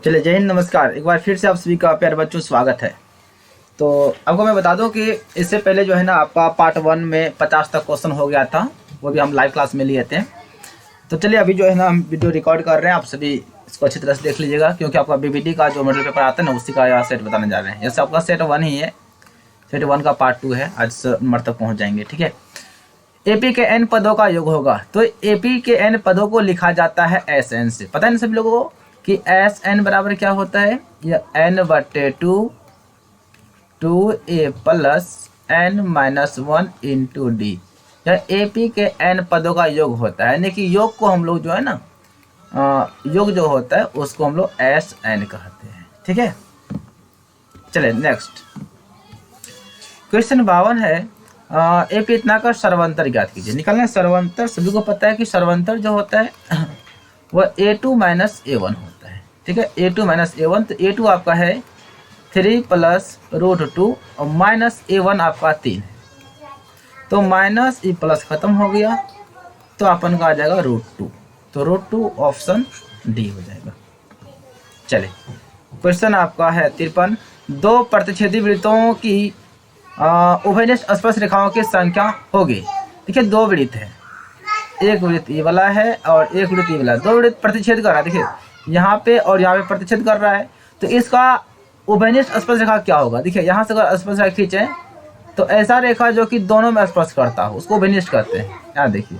चलिए, जय हिंद, नमस्कार। एक बार फिर से आप सभी का प्यारे बच्चों स्वागत है। तो आपको मैं बता दूं कि इससे पहले जो है ना आपका पार्ट 1 में 50 तक क्वेश्चन हो गया था, वो भी हम लाइव क्लास में लिए थे। तो चलिए अभी जो है ना हम वीडियो रिकॉर्ड कर रहे हैं, आप सभी इसको अच्छी तरह से देख लीजिएगा, क्योंकि आपका बीबीडी का जो मॉडल पेपर आता है ना उसी का यहाँ सेट बताने जा रहे हैं। जैसे आपका सेट 1 ही है, सेट 1 का पार्ट 2 है, आज नंबर तक पहुँच जाएंगे। ठीक है, एपी के एन पदों का योग होगा। तो एपी के एन पदों को लिखा जाता है एस एन से। पता है ना सभी लोगों को कि एस एन बराबर क्या होता है? यह n/2 2a plus n-1 into D. यह एपी के एन पदों का योग होता है, यानी कि योग को हम लोग जो है ना योग जो होता है उसको हम लोग एस एन कहते हैं। ठीक है, चले नेक्स्ट क्वेश्चन 52 है। एपी इतना का सर्वंतर ज्ञात कीजिए। निकालना है सर्वंतर। सभी को पता है कि सर्वंतर जो होता है वह a2 माइनस a1 होता है। ठीक है, a2 माइनस a1। तो a2 आपका है 3 प्लस √2 और माइनस a1 आपका 3 है। तो माइनस ई प्लस खत्म हो गया, तो अपन का आ जाएगा √2। तो √2 ऑप्शन डी हो जाएगा। चले क्वेश्चन आपका है 53। दो प्रतिच्छेदी वृत्तों की उभयनिष्ठ स्पर्श रेखाओं की संख्या होगी। देखिए, दो वृत्त है, एक वृत्त ये वाला है और एक वृत्त ये वाला। दो वृत्त प्रतिच्छेद कर रहा है, देखिए यहाँ पे और यहाँ पे प्रतिच्छेद कर रहा है। तो इसका उभयनिष्ठ स्पर्श रेखा क्या होगा? देखिए यहाँ से अगर स्पर्श रेखा खींचे तो ऐसा रेखा जो कि दोनों में स्पर्श करता हो उसको उभयनिष्ठ कहते हैं। यहाँ देखिए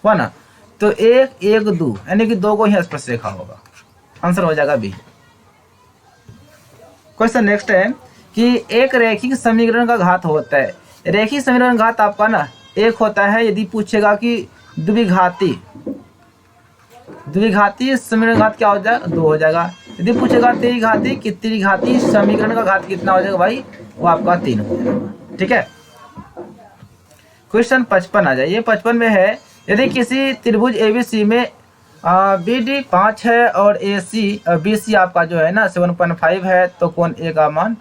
हुआ ना, तो 1 1 2 यानी कि दो को ही स्पर्श रेखा होगा। आंसर हो जाएगा बी। क्वेश्चन नेक्स्ट है कि एक रैखिक समीकरण का घात होता है। रैखिक समीकरण घात आपका ना एक होता है। यदि पूछेगा कि द्विघाती समीकरण घात क्या हो जाएगा? 2 हो जाएगा। यदि पूछेगा त्रिघाती कि त्रिघाती समीकरण का घात कितना हो जाएगा भाई? वो आपका 3 हो जाएगा। ठीक है, क्वेश्चन 55 आ जाइए। 55 में है, यदि किसी त्रिभुज एबीसी में BD 5 है और BC आपका जो है ना 7.5 है, तो कोण ए का मान,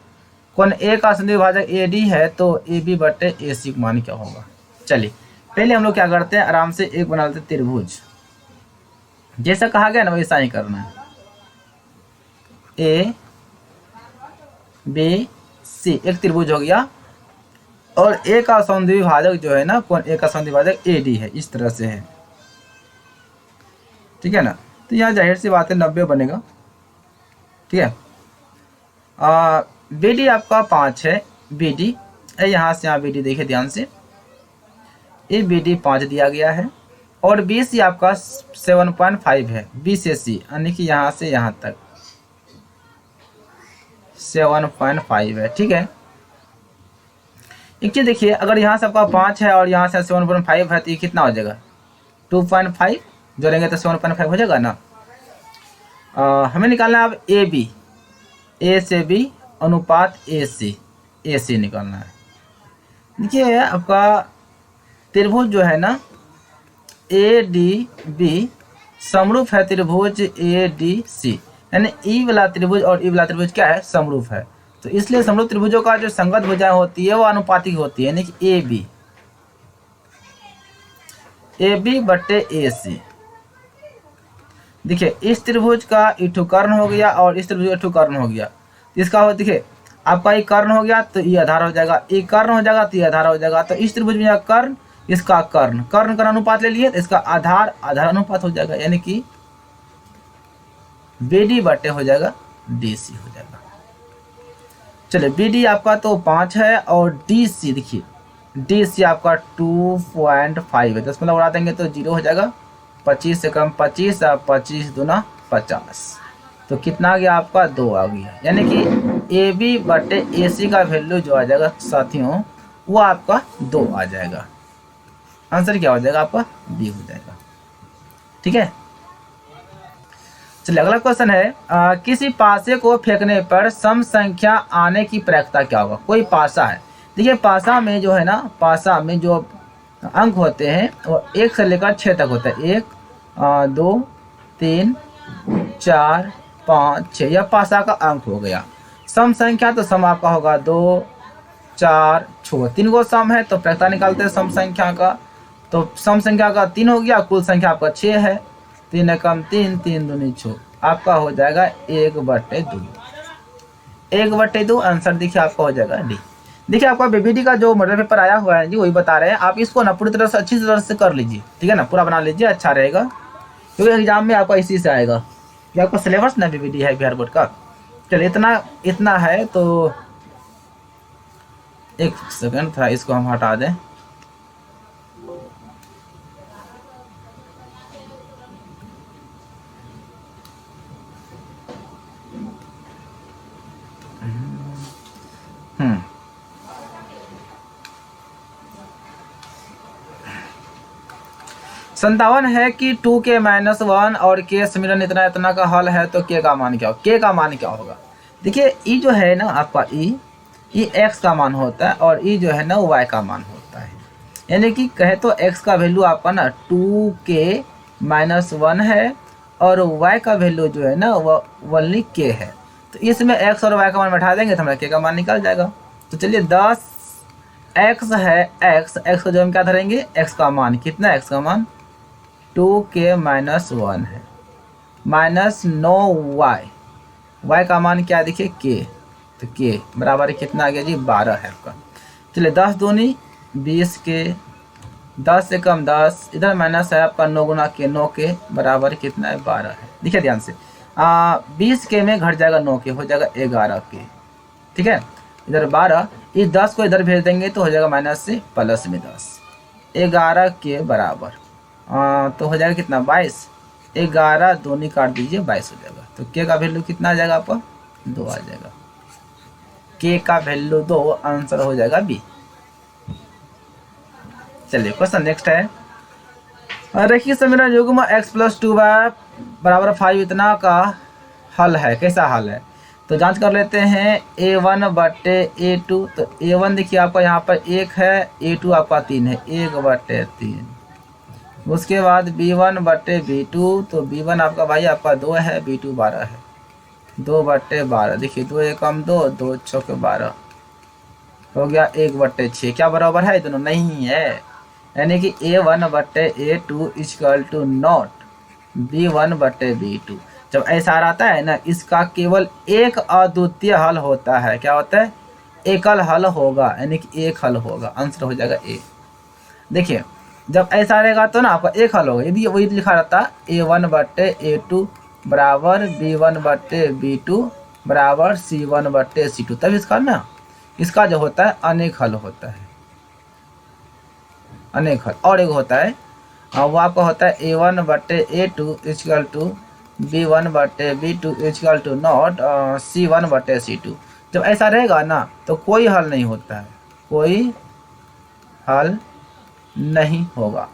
कोण ए का संधि विभाजक AD है, तो AB/AC का मान क्या होगा? चलिए पहले हम लोग क्या करते हैं, आराम से एक बना लेते हैं त्रिभुज। जैसा कहा गया ना वैसा ही करना है। ABC एक त्रिभुज हो गया और ए का संधि विभाजक जो है ना, कोण ए का संधि विभाजक AD है, इस तरह से है। ठीक है ना, तो यहाँ जाहिर सी बात है 90 बनेगा। ठीक है, BD आपका 5 है, BD यहाँ से यहाँ BD देखिए ध्यान से, ये BD 5 दिया गया है और BC आपका 7.5 है। B से C यानी कि यहाँ से यहाँ तक 7.5 है। ठीक है, एक चीज देखिए, अगर यहाँ से आपका 5 है और यहाँ से 7.5 है तो ये कितना हो जाएगा? 2.5 जोड़ेंगे तो 7.5 हो जाएगा ना। हमें निकालना है अब AB, A से B अनुपात AC निकालना है। देखिए आपका त्रिभुज जो है ना ADB समरूप है त्रिभुज ADC, यानी ई वाला त्रिभुज और ई वाला त्रिभुज क्या है? समरूप है। तो इसलिए समरूप त्रिभुजों का जो संगत भुजाएं होती है वो अनुपातिक होती है, यानी कि AB/AC। देखिए इस त्रिभुज का इठू कर्ण हो गया और इस त्रिभुज का इठू कर्ण हो गया। इसका हो, देखिए आपका ये कर्ण हो गया तो ये आधार हो जाएगा, ये कर्ण हो जाएगा तो ये आधार हो जाएगा। तो इस त्रिभुज में कर्ण, इसका कर्ण का अनुपात ले लिए तो इसका आधार अनुपात हो जाएगा, यानी कि BD/ हो जाएगा DC हो जाएगा। चलिए BD आपका तो 5 है और DC देखिए DC आपका 2.5 है। 10 मतलब उड़ा देंगे तो 0 हो जाएगा। 25 से कम 25 और 25 दूना 50, तो कितना आ गया आपका? 2 आ गया। यानी कि AB/AC का वैल्यू जो आ जाएगा साथियों वो आपका 2 आ जाएगा। आंसर क्या हो जाएगा आपका? बी हो जाएगा। ठीक है, चलिए अगला क्वेश्चन है, किसी पासे को फेंकने पर सम संख्या आने की प्रायिकता क्या होगा? कोई पासा है, देखिए पासा में जो है ना, पासा में जो अंक होते हैं वो 1 से लेकर 6 तक होता है। 1 2 3 4 5 6, यह पासा का अंक हो गया। सम संख्या तो सम आपका होगा 2 4 6, 3 गो सम है तो प्रायिकता निकालते हैं सम संख्या का। तो सम संख्या का 3 हो गया, कुल संख्या आपका 6 है। 3 एकम 3, 3 दूनी 6। आपका हो जाएगा 1/2। 1/2 आंसर देखिए आपका हो जाएगा डी। देखिए आपका बीबीडी का जो मॉडल पेपर आया हुआ है जी वही बता रहे हैं, आप इसको ना पूरी तरह से अच्छी तरह से कर लीजिए, ठीक है ना, पूरा बना लीजिए, अच्छा रहेगा, क्योंकि एग्जाम में आपका इसी से आएगा। ये आपका सिलेबस ना बीबीडी है बिहार बोर्ड का। चलिए इतना इतना है तो एक सेकंड थोड़ा इसको हम हटा दें। हम्म 57 है कि 2k-1 और के समीकरण इतना इतना का हल है तो के का मान क्या होगा? के का मान क्या होगा? देखिए ई जो है ना आपका ई एक्स का मान होता है और ई जो है ना वाई का मान होता है। यानी कि कहे तो एक्स का वैल्यू आपका ना 2k-1 है और वाई का वैल्यू जो है ना वो ओनली के है। तो इसमें एक्स और वाई का मान बैठा देंगे तो हमारा के का मान निकल जाएगा। तो चलिए 10 एक्स है, एक्स को जो हम क्या धरेंगे, एक्स का मान कितना, एक्स का मान 2k-1 है, -9y, y का मान क्या देखिए के, तो के बराबर कितना आ गया जी 12 है आपका। चलिए 10 दूनी 20 के, 10 से कम 10, इधर माइनस है आपका 9 गुना के, 9 के बराबर कितना है 12 है। देखिए ध्यान से 20 के में घट जाएगा 9 के, हो जाएगा 11 के, ठीक है, इधर 12, इस 10 को इधर भेज देंगे तो हो जाएगा माइनस से प्लस में 10, 11 के बराबर तो हो जाएगा कितना 22, 11 दूनी काट दीजिए 22 हो जाएगा। तो के का वैल्यू कितना आ जाएगा आपका 2 आ जाएगा, के का वैल्यू 2, आंसर हो जाएगा बी। चलिए क्वेश्चन नेक्स्ट है, रेखीय समीकरण युग्म x + 2y = 5 इतना का हल है, कैसा हल है? तो जांच कर लेते हैं a1/a2, तो a1 देखिए आपका यहाँ पर 1 है, a2 आपका 3 है, 1/3। उसके बाद b1/b2, तो b1 आपका भाई आपका 2 है, b2 12 है, 2/12, देखिए 2 एकम 2, 2 चौके 12 हो गया 1/6, क्या बराबर है? दोनों नहीं है, यानी कि a1/a2 = नॉट b1/b2। जब ऐसा आता है ना, इसका केवल एक अद्वितीय हल होता है, क्या होता है? एकल हल होगा, यानी कि एक हल होगा, आंसर हो जाएगा ए। देखिए जब ऐसा रहेगा तो ना आपका एक हल होगा, यदि वही लिखा रहता a1/a2 बराबर b1/b2 बराबर c1/c2, तब इसका ना इसका जो होता है अनेक हल होता है, अनेक हल। और एक होता है वो आपका होता है a1/a2 = b1/b2 = नॉट c1/c2। जब ऐसा रहेगा ना तो कोई हल नहीं होता है, कोई हल नहीं होगा।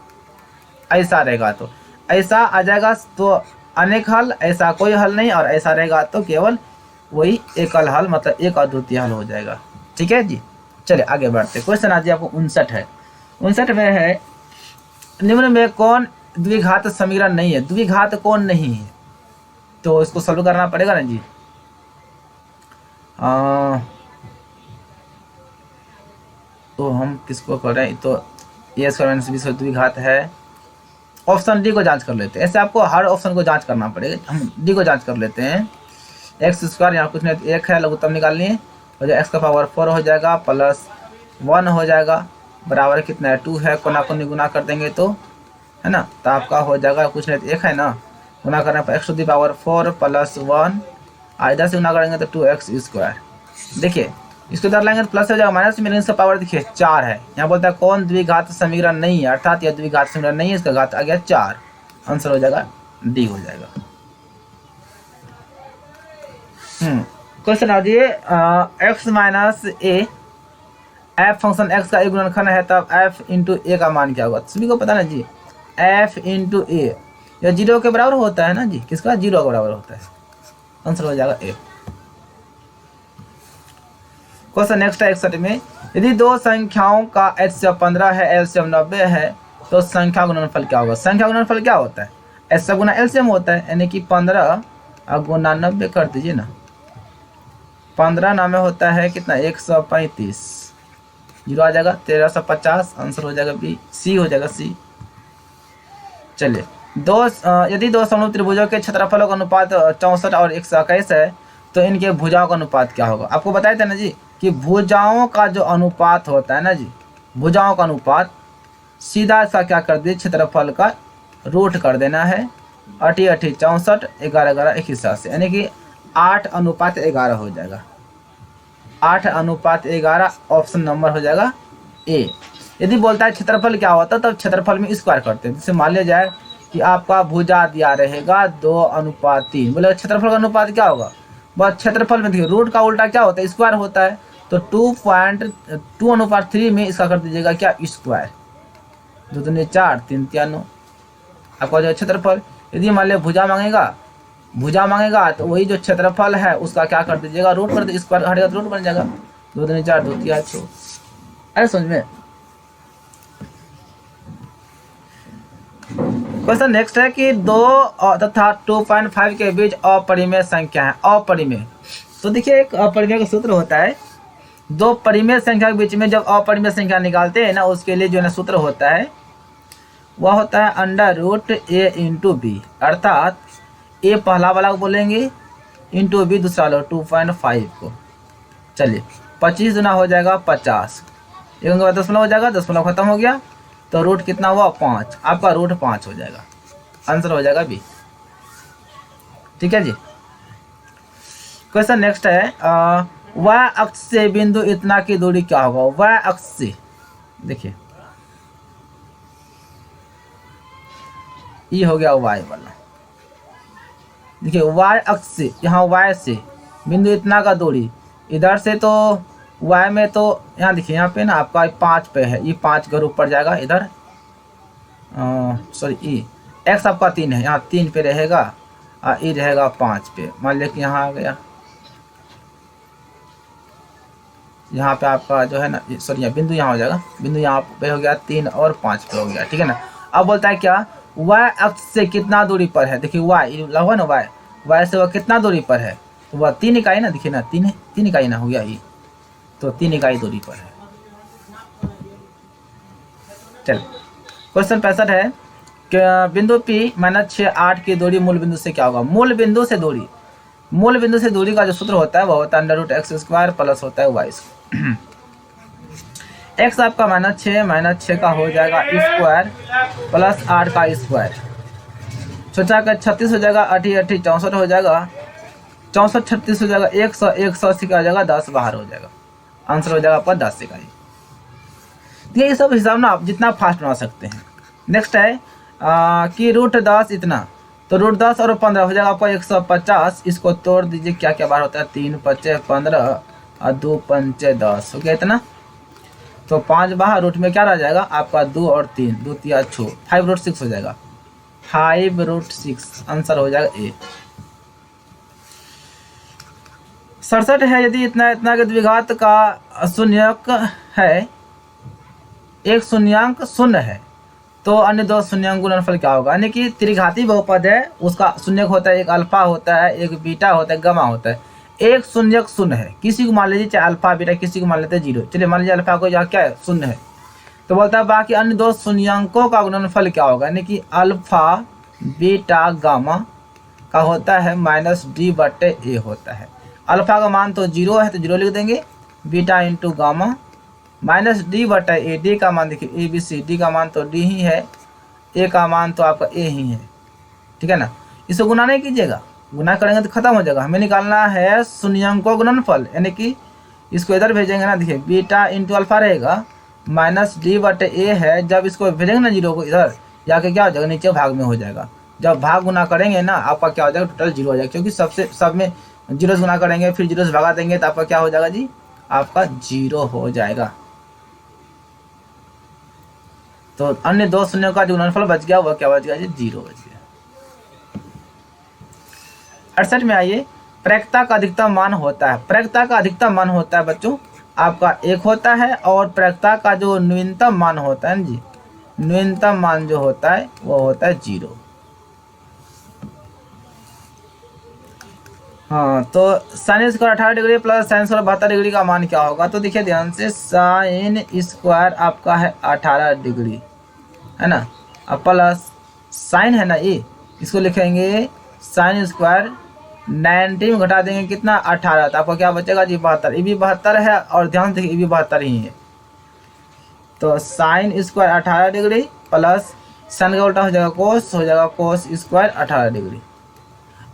ऐसा रहेगा तो ऐसा आ जाएगा तो अनेक हल, ऐसा कोई हल नहीं, और ऐसा रहेगा तो केवल वही एकल हल, मतलब एक अद्वितीय हल हो जाएगा। ठीक है जी, चलिए आगे बढ़ते। क्वेश्चन आज आपको 59 है। 59 में है, निम्न में कौन द्विघात समीकरण नहीं है? द्विघात कौन नहीं है? तो इसको सॉल्व करना पड़ेगा ना जी। तो हम किसको करें? तो ए स्क्वायर माइनस बी स्क्वायर द्विघात है। ऑप्शन डी को जांच कर लेते हैं, ऐसे आपको हर ऑप्शन को जांच करना पड़ेगा। हम डी को जांच कर लेते हैं। एक्स स्क्वायर यहाँ कुछ नहीं, एक है, लघुत्तम निकालनी है, तो जो एक्स का पावर 4 हो जाएगा प्लस 1 हो जाएगा, बराबर कितना है 2 है, कोना को गुना कर देंगे तो है ना, तो आपका हो जाएगा कुछ नहीं, एक है ना, गुना करने पर x⁴ प्लस 1, इधर से गुना करेंगे तो 2x²। देखिए इसको इधर लाएंगे तो प्लस हो जाएगा, माइनस में इसका पावर देखिए 4 है। यहाँ बोलता है कौन द्विघात समीकरण नहीं है, अर्थात यह द्विघात समीकरण नहीं है, इसका घात आ गया 4, आंसर हो जाएगा डी हो जाएगा। क्वेश्चन आ जाइए, x माइनस ए, एफ फंक्शन x का एक गुणनखंड है, तब f इंटू ए का मान क्या होगा? सभी को पता ना जी, f इंटू ए यह 0 के बराबर होता है ना जी, किसका? 0 के बराबर होता है, आंसर हो जाएगा ए। क्वेश्चन नेक्स्ट है 61 में, यदि दो संख्याओं का HCF 15 है, LCM 90 है, तो संख्या गुणनफल क्या होगा? संख्या गुणनफल क्या होता है? HCF गुना LCM होता है, यानी कि 15 गुना 90 कर दीजिए ना, 15 नामे होता है कितना 135, 0 आ जाएगा 1350, आंसर हो जाएगा बी, सी हो जाएगा सी। चलिए यदि दो समरूप त्रिभुजों के क्षेत्रफलों का अनुपात 64 और 121 है तो इनके भुजाओं का अनुपात क्या होगा। आपको बताया था ना जी कि भुजाओं का जो अनुपात होता है ना जी, भुजाओं का अनुपात सीधा इसका क्या कर दिए, क्षेत्रफल का रूट कर देना है। 8 8 64, 11 11 1 यानी कि 8:11 हो जाएगा। 8:11 ऑप्शन नंबर हो जाएगा ए। यदि बोलता है क्षेत्रफल क्या होता है तब क्षेत्रफल में स्क्वायर करते हैं। जैसे मान लिया जाए कि आपका भुजा दिया रहेगा 2:3, बोले क्षेत्रफल का अनुपात क्या होगा, बस क्षेत्रफल में देखिए रूट का उल्टा क्या होता है, स्क्वायर होता है। तो 2.2/3 में इसका कर दीजिएगा क्या, स्क्वायर। 2 दूनी 4, 3 3 9 आपका जो क्षेत्रफल। यदि मान लिया भुजा मांगेगा तो वही जो क्षेत्रफल है उसका क्या कर दीजिएगा, रूट कर दीजिए, स्क्वायर हटेगा तो रूट बन जाएगा। 2 दूनी 4, 2 3 6। अरे समझ में। क्वेश्चन नेक्स्ट है कि 2 तथा 2.5 के बीच अपरिमेय संख्या है। अपरिमेय, तो देखिए एक अपरिमेय का सूत्र होता है। दो परिमेय संख्या के बीच में जब अपरिमेय संख्या निकालते हैं ना, उसके लिए जो है सूत्र होता है वह होता है √a/b, अर्थात a पहला वाला को बोलेंगे इंटू b दूसरा वाला 2.5 को। चलिए 25 गुना हो जाएगा 50, एक के बाद दशमलव हो जाएगा, दशमलव खत्म हो गया तो रूट कितना हुआ 5, आपका रूट 5 हो जाएगा, आंसर हो जाएगा बी। ठीक है जी। क्वेश्चन नेक्स्ट है y अक्ष से बिंदु इतना की दूरी क्या होगा। y अक्ष से देखिए ये हो गया y वाला, देखिए y अक्ष से यहाँ y से बिंदु इतना का दूरी, इधर से तो y में तो यहाँ देखिए यहाँ पे ना आपका 5 पे है, ये 5 घर ऊपर जाएगा इधर, सॉरी ई x आपका 3 है, यहाँ 3 पे रहेगा और ई रहेगा 5 पे। मान लिया कि यहाँ आ गया, यहाँ पे आपका जो है ना, सॉरी बिंदु यहाँ हो जाएगा, बिंदु यहाँ पे हो गया 3 और 5 पे हो गया। ठीक है ना। अब बोलता है क्या y अक्ष से कितना दूरी पर है। देखिए y लगा ना, y से वह कितना दूरी पर है, तो वह 3 इकाई ना, देखिए ना 3 इकाई ना हो गया ये, तो 3 इकाई दूरी पर है। चल क्वेश्चन 65 है कि बिंदु P -6 8 की दूरी मूल बिंदु से क्या होगा। मूल बिंदु से दूरी का जो सूत्र होता है वह होता है √x² प्लस होता है y। x आपका -6 का हो जाएगा स्क्वायर प्लस 8 का स्क्वायर, सोचा का 36 हो जाएगा, 8 8 64 हो जाएगा, 64 36 हो जाएगा, 100 180 का हो जाएगा, 10 बाहर हो जाएगा, आंसर हो जाएगा आपका 10 इकाई। ये सब हिसाब ना आप जितना फास्ट बना सकते हैं। नेक्स्ट है कि √10 इतना, तो √10 और 15 हो जाएगा आपका 150। इसको तोड़ दीजिए, क्या क्या बार होता है, 3 5 15 और 2 5 10 हो गया इतना, तो 5 बाहर, रूट में क्या रह जाएगा आपका 2 और 3, 2 3 6, 5√6 हो जाएगा, 5√6 आंसर हो जाएगा ए। 67 है यदि इतना के द्विघात का शून्यक है, एक शून्यांक शून्य है तो अन्य दो शून्यांक गुणनफल क्या होगा। यानी कि त्रिघाती बहुपद है, उसका शून्यक होता है, एक अल्फा होता है, एक बीटा होता है, गामा होता है। एक शून्यक शून्य है, किसी को मान लीजिए चाहे अल्फा बीटा, किसी को मान लेते हैं 0। चलिए मान लीजिए अल्फा को यहाँ क्या है, शून्य है, तो बोलता है बाकी अन्य दो शून्यांकों का गुणनफल क्या होगा। यानी कि अल्फा बीटा गामा का होता है -d/a होता है। अल्फा का मान तो 0 है तो 0 लिख देंगे, beta into gamma -d/a, D का मान देखिए ABCD का मान तो d ही है, a का मान तो आपका a ही है। ठीक है ना। इसको गुना नहीं कीजिएगा, गुना करेंगे तो खत्म हो जाएगा। हमें निकालना है शून्यांकों गुणनफल, यानी कि इसको इधर भेजेंगे ना, देखिए बीटा इंटू अल्फा रहेगा -d/a है, जब इसको भेजेंगे ना 0 को इधर जाके क्या हो जाएगा, नीचे भाग में हो जाएगा। जब भाग गुना करेंगे ना आपका क्या हो जाएगा, टोटल 0 हो जाएगा, क्योंकि सब में 0 से गुना करेंगे फिर 0 से भगा देंगे तो आपका क्या हो जाएगा जी, आपका 0 हो जाएगा। तो अन्य दो शून्यों का जो गुणनफल बच गया वह क्या बच गया जी, 0 बच गया। 68 में आइए, प्रायिकता का अधिकतम मान होता है। प्रायिकता का अधिकतम मान होता है बच्चों आपका 1 होता है, और प्रायिकता का जो न्यूनतम मान होता है जी, न्यूनतम मान जो होता है वो होता है 0। हाँ, तो sin² 18 degree plus sin² 72 degree का मान क्या होगा। तो देखिए ध्यान से, sin² आपका है 18 डिग्री है ना, और प्लस साइन है ना ये, इसको लिखेंगे साइन स्क्वायर 90 में घटा देंगे कितना 18, तो आपका क्या बचेगा जी 72। ये भी 72 है और ध्यान से देखिए ये भी 72 ही है। तो sine square 18 degree plus sign का उल्टा हो जाएगा कोस, हो जाएगा कोस स्क्वायर 18 डिग्री।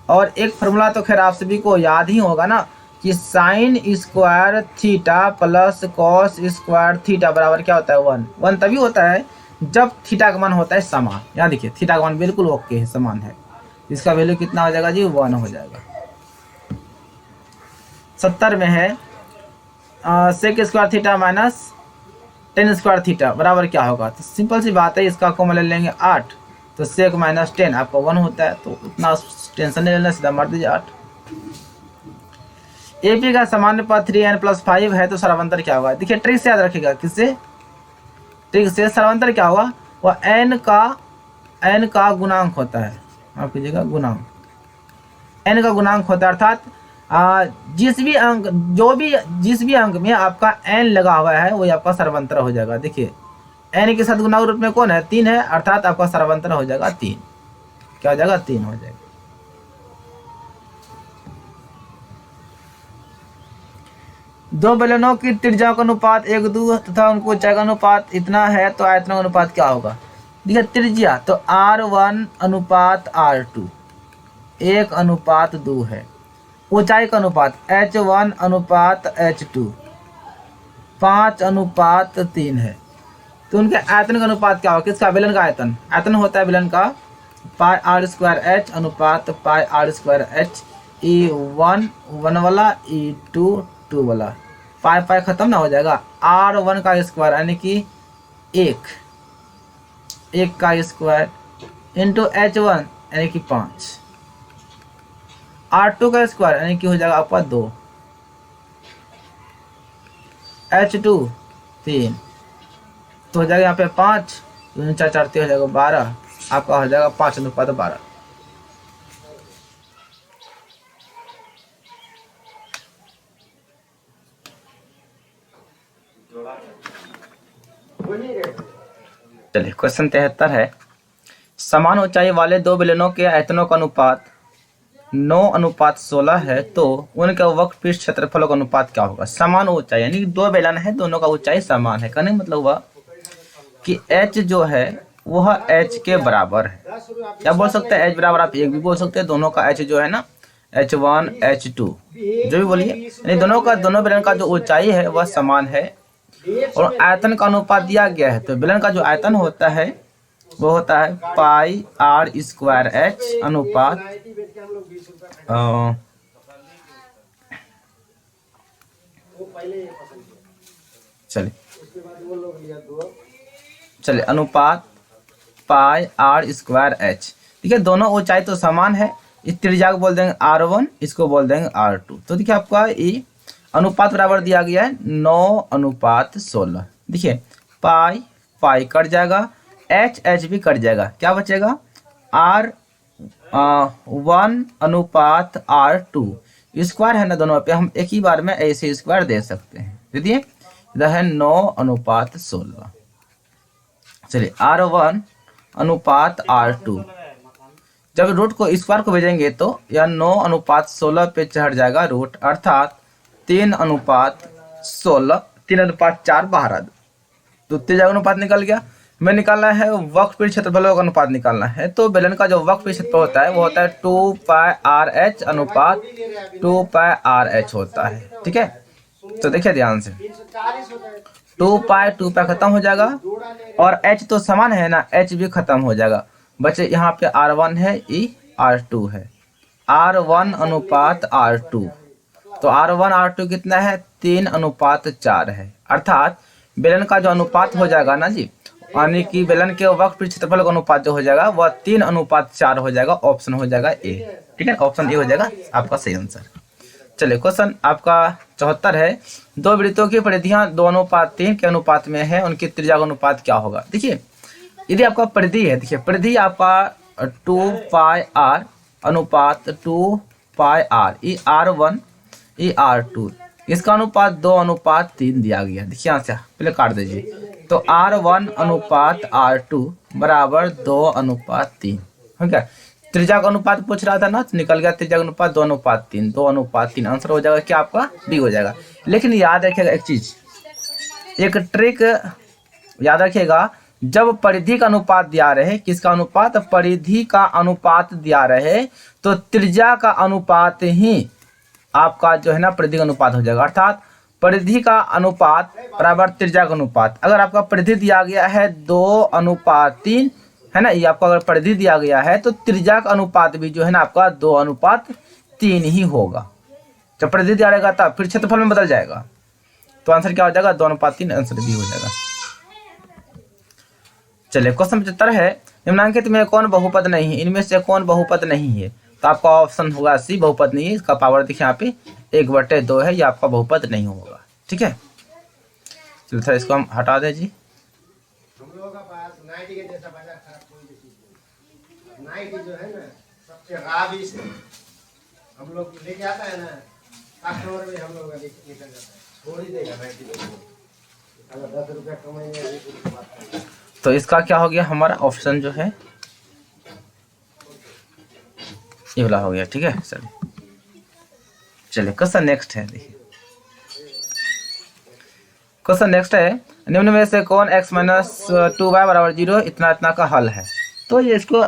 और एक फॉर्मूला तो खैर आप सभी को याद ही होगा ना कि sine square theta plus cos square theta बराबर क्या होता है 1। 1 तभी होता है जब थीटा का मान होता है समान। यहाँ देखिए थीटा का मान बिल्कुल ओके है, समान है, इसका वैल्यू कितना हो जाएगा जी 1 हो जाएगा। 70 में है sec square theta minus ten square theta बराबर क्या होगा। तो सिंपल सी बात है, इसका कॉमन ले लेंगे 8, तो सेक माइनस 10 आपका 1 होता है, तो उतना टेंशन नहीं लेना, सीधा मार दीजिए 8। एपी का सामान्य पद 3n+5 है, तो सरवांतर क्या होगा। देखिए ट्रिक से याद रखिएगा, किससे, ट्रिक से। सरवांतर क्या होगा, वह n का गुणांक होता है, आप कीजिएगा गुणांक, n का गुणांक होता है, अर्थात जिस भी अंक में आपका n लगा हुआ है वो आपका सर्वांतर हो जाएगा। देखिए n के साथ गुणा रूप में कौन है 3 है, अर्थात आपका सर्वांतर हो जाएगा 3। क्या हो जाएगा 3 हो जाएगा। दो बेलनों की त्रिज्या का अनुपात 1:2 तथा उनको ऊंचाई का अनुपात इतना है, तो आयतन का अनुपात क्या होगा। देखिए त्रिज्या तो R1:R2 1:2 है। ऊंचाई का अनुपात H1:H2 5:3 है। तो उनके आयतन का अनुपात क्या होगा, किसका, बेलन का आयतन। आयतन होता है बेलन का πr² अनुपात πr²h, E1 1 वाला, E2 2 वाला, पाई खत्म ना हो जाएगा। R1 का स्क्वायर यानी कि 1 का स्क्वायर इंटू H1 यानी कि 5, R2 का स्क्वायर यानी कि हो जाएगा आपका 2, H2 3, तो हो जाएगा यहाँ पे 5, 4 4 हो जाएगा 12, आपका हो जाएगा 5:12। चलिए क्वेश्चन 73 है, समान ऊंचाई वाले दो बेलनों के आयतनों का अनुपात 9:16 है, तो उनके वक्रपृष्ठ क्षेत्रफलों का अनुपात क्या होगा। समान ऊंचाई यानी दो बेलन है, दोनों का ऊंचाई समान है, कहने मतलब हुआ कि h जो है वह h के बराबर है। क्या बोल सकते हैं, h बराबर आप एक भी बोल सकते हैं, दोनों का h जो है ना H1 H2 जो भी बोलिए, यानी दोनों बेलन का जो ऊंचाई है वह समान है और आयतन का अनुपात दिया गया है। तो बेलन का जो आयतन होता है वो होता है πr² अनुपात चलिए अनुपात πr²h। ठीक है, दोनों ऊंचाई तो समान है, इस त्रिज्या को बोल देंगे R1, इसको बोल देंगे R2। तो देखिए आपका ये अनुपात बराबर दिया गया है 9:16। देखिए पाई कट जाएगा, h भी कट जाएगा, क्या बचेगा R1:R2 स्क्वायर है ना, दोनों पे हम एक ही बार में ऐसे स्क्वायर दे सकते हैं। देखिए इधर है 9:16। चलिए R1:R2, जब रूट को स्क्वायर को भेजेंगे तो यह 9:16 पे चढ़ जाएगा रूट, अर्थात 3:16, 3:4 बाहर आ, तो त्रिज्या का अनुपात निकल गया। हमें निकालना है वक्रपृष्ठ क्षेत्रफलों का अनुपात निकालना है, तो बेलन का जो वक्रपृष्ठ क्षेत्रफल होता है वो होता है 2πRh अनुपात 2πRh होता है। ठीक है, तो देखिए ध्यान से 2π खत्म हो जाएगा और h तो समान है ना, h भी खत्म हो जाएगा, बचे यहाँ पे R1 है, ये R2 है, R1:R2। तो R1 R2 कितना है 3:4 है, अर्थात बेलन का जो अनुपात हो जाएगा ना जी, यानी कि बेलन के वक्रपृष्ठ क्षेत्रफल का अनुपात जो हो जाएगा वह 3:4 हो जाएगा। ऑप्शन हो जाएगा ए। ठीक है, ऑप्शन ए हो जाएगा आपका सही आंसर। चलिए क्वेश्चन आपका 74 है, दो वृत्तों की परिधियां 2:3 के अनुपात में है, उनकी त्रिज्या का अनुपात क्या होगा। देखिए यदि आपका परिधि है, देखिए परिधि आपका 2πr अनुपात 2πr, ये R1 ये R2, इसका अनुपात 2:3 दिया गया। देखिए यहाँ से पहले काट दीजिए, तो R1:R2 बराबर 2:3। हो गया। त्रिज्या का अनुपात पूछ रहा था ना, तो निकल गया त्रिज्या का अनुपात 2:3। 2:3 आंसर हो जाएगा क्या आपका, बी हो जाएगा। लेकिन याद रखिएगा एक चीज, एक ट्रिक याद रखिएगा, जब परिधि का अनुपात दिया रहे, किसका अनुपात, परिधि का अनुपात दिया रहे, तो त्रिज्या का अनुपात ही आपका जो है ना परिधि का अनुपात हो जाएगा। अर्थात परिधि का अनुपात बराबर त्रिज्या का अनुपात। अगर आपका परिधि दिया गया है 2:3 है ना, ये आपको अगर परिधि दिया गया है तो त्रिज्या का अनुपात भी जो है ना आपका 2:3 ही होगा। जब परिधि दिया रहेगा तब फिर क्षेत्रफल में बदल जाएगा, तो आंसर क्या हो जाएगा, 2:3, आंसर भी हो जाएगा। चलिए क्वेश्चन 75 है, निम्नांकित में कौन बहुपद नहीं है, इनमें से कौन बहुपद नहीं है। तो आपका ऑप्शन होगा सी, बहुपद नहीं है। इसका पावर देखिए यहाँ पे 1/2 है, ये आपका बहुपद नहीं होगा। ठीक है, चलिए सर इसको हम हटा दें जी। हम लोगों का पास 90 के जैसा बाजार खराब कोई भी चीज नहीं। 90 जो है ना सबसे राबी से हम लोग लेके आता है ना, कस्टमर में हम लोग का निकल जाता है, छोड़ ही देगा 90 लोगों को। अगर 10 रुपया कमाएंगे अभी कुछ बात नहीं। तो इसका क्या हो गया, हमारा ऑप्शन जो है ये वाला हो गया। ठीक है सर, चलिए क्वेश्चन नेक्स्ट है। देखिए क्वेश्चन नेक्स्ट है, निम्न में से कौन x-2y बराबर 0 इतना इतना का हल है। तो ये इसको